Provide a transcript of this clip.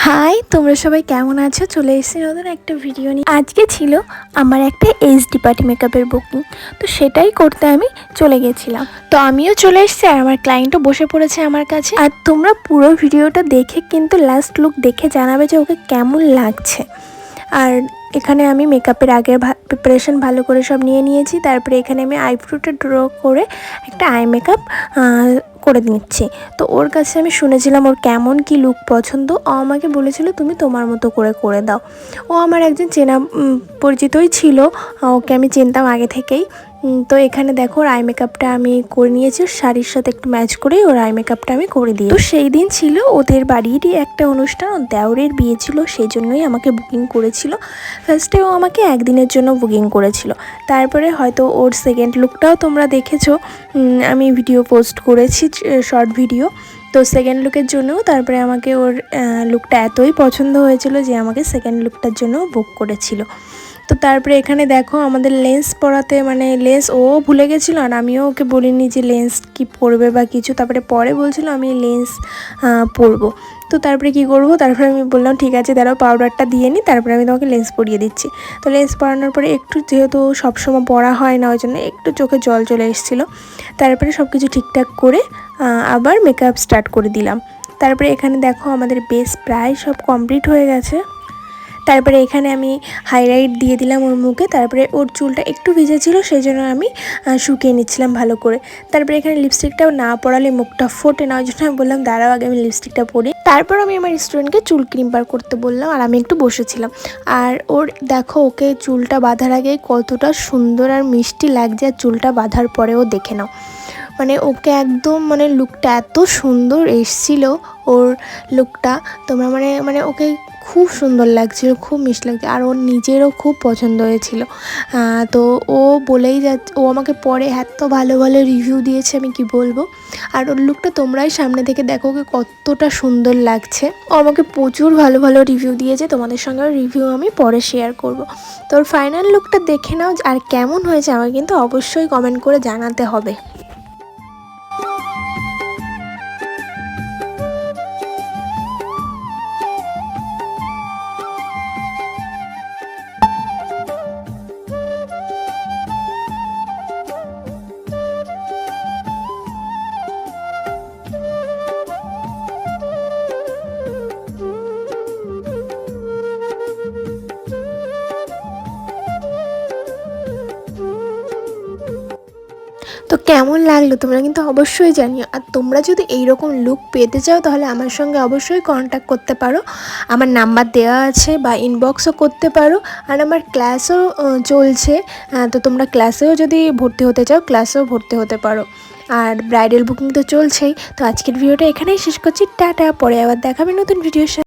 High, তোমরা সবাই কেমন আছো? চলে এসেছি নতুন একটা ভিডিও নিয়ে। আজকে ছিল আমার একটা এইচডি পার্টি মেকআপের বুকিং, তো সেটাই করতে আমি চলে গেছিলাম। তো আমিও চলে এসেছি আর আমার ক্লায়েন্টও বসে পড়েছে আমার কাছে। আর তোমরা পুরো ভিডিওটা দেখে কিন্তু লাস্ট লুক দেখে জানাবে যে ওকে কেমন লাগছে। আর এখানে আমি মেকআপের আগের প্রিপারেশন ভালো করে সব নিয়ে নিয়েছি। তারপরে এখানে আমি আইব্রোটা ড্র করে একটা আই মেকআপ করে নিচ্ছি। তো ওর কাছে আমি শুনেছিলাম ওর কেমন কি লুক পছন্দ। ও আমাকে বলেছিল তুমি তোমার মতো করে দাও। ও আমার একজন চেনা পরিচিতই ছিল, ওকে আমি চিনতাম আগে থেকেই। তো এখানে দেখো ওর আই মেকআপটা আমি করে নিয়েছি, শাড়ির সাথে একটু ম্যাচ করে ওর আই মেকআপটা আমি করে দিই। তো সেই দিন ছিল ওদের বাড়িরই একটা অনুষ্ঠান, ওর দেওরের বিয়ে ছিল, সেই জন্যই আমাকে বুকিং করেছিল। ফার্স্টে ও আমাকে একদিনের জন্য বুকিং করেছিল, তারপরে হয়তো ওর সেকেন্ড লুকটাও তোমরা দেখেছো, আমি ভিডিও পোস্ট করেছি, শর্ট ভিডিও। তো সেকেন্ড লুকের জন্যও তারপরে আমাকে ওর লুকটা এতই পছন্দ হয়েছিল যে আমাকে সেকেন্ড লুকটার জন্য বুক করেছিল। তো তারপরে এখানে দেখো আমাদের লেন্স পরাতে, মানে লেন্স ও ভুলে গেছিলো আর আমিও ওকে বলিনি যে লেন্স কি পরবে বা কিছু। তারপরে পরে বলছিল আমি লেন্স পরবো। তো তারপরে কি করব, তারপরে আমি বললাম ঠিক আছে দাঁড়াও পাউডারটা দিয়ে নিই, তারপরে আমি তোমাকে লেন্স পরিয়ে দিচ্ছি। তো লেন্স পরানোর পরে একটু, যেহেতু সবসময় পরা হয় না ওই জন্য একটু চোখে জল চলে এসেছিলো। তারপরে সব কিছু ঠিকঠাক করে আবার মেকআপ স্টার্ট করে দিলাম। তারপরে এখানে দেখো আমাদের বেস প্রায় সব কমপ্লিট হয়ে গেছে। তারপরে এখানে আমি হাইলাইট দিয়ে দিলাম ওর মুখে। তারপরে ওর চুলটা একটু ভিজে ছিল, সেই জন্য আমি শুকিয়ে নিচ্ছিলাম ভালো করে। তারপরে এখানে লিপস্টিকটাও না পরালে মুখটা ফোটে না, ওই জন্য আমি বললাম দাঁড়াও আগে আমি লিপস্টিকটা পরি। তারপর আমি আমার স্টুডেন্টকে চুল ক্রিম্পার করতে বললাম আর আমি একটু বসেছিলাম। আর ওর দেখো ওকে চুলটা বাঁধার আগে কতটা সুন্দর আর মিষ্টি লাগছে, আর চুলটা বাঁধার পরেও দেখে নাও, মানে ওকে একদম মানে লুকটা এত সুন্দর এসেছিলো ওর লুকটা। তোমরা মানে ওকে খুব সুন্দর লাগছিল, খুব মিষ্টি লাগছে, আর ওর নিজেরও খুব পছন্দ হয়েছিল। তো ও বলেই যাচ্ছে, ও আমাকে পরে এত ভালো ভালো রিভিউ দিয়েছে আমি কি বলবো। আর ওর লুকটা তোমরাই সামনে থেকে দেখো ওকে কতটা সুন্দর লাগছে। ও আমাকে প্রচুর ভালো ভালো রিভিউ দিয়েছে, তোমাদের সঙ্গে রিভিউ আমি পরে শেয়ার করব। তো ওর ফাইনাল লুকটা দেখে নাও আর কেমন হয়েছে আমাকে কিন্তু অবশ্যই কমেন্ট করে জানাতে হবে। তো কেমন লাগলো তোমরা কিন্তু অবশ্যই জানিও। আর তোমরা যদি এইরকম লুক পেতে চাও তাহলে আমার সঙ্গে অবশ্যই কন্ট্যাক্ট করতে পারো, আমার নাম্বার দেওয়া আছে, বা ইনবক্সও করতে পারো। আর আমার ক্লাসও চলছে, তো তোমরা ক্লাসেও যদি ভর্তি হতে চাও ক্লাসেও ভর্তি হতে পারো। আর ব্রাইডাল বুকিং তো চলছেই। তো আজকের ভিডিওটা এখানেই শেষ করছি, টাটা। পরে আবার দেখাবে নতুন ভিডিওর সাথে।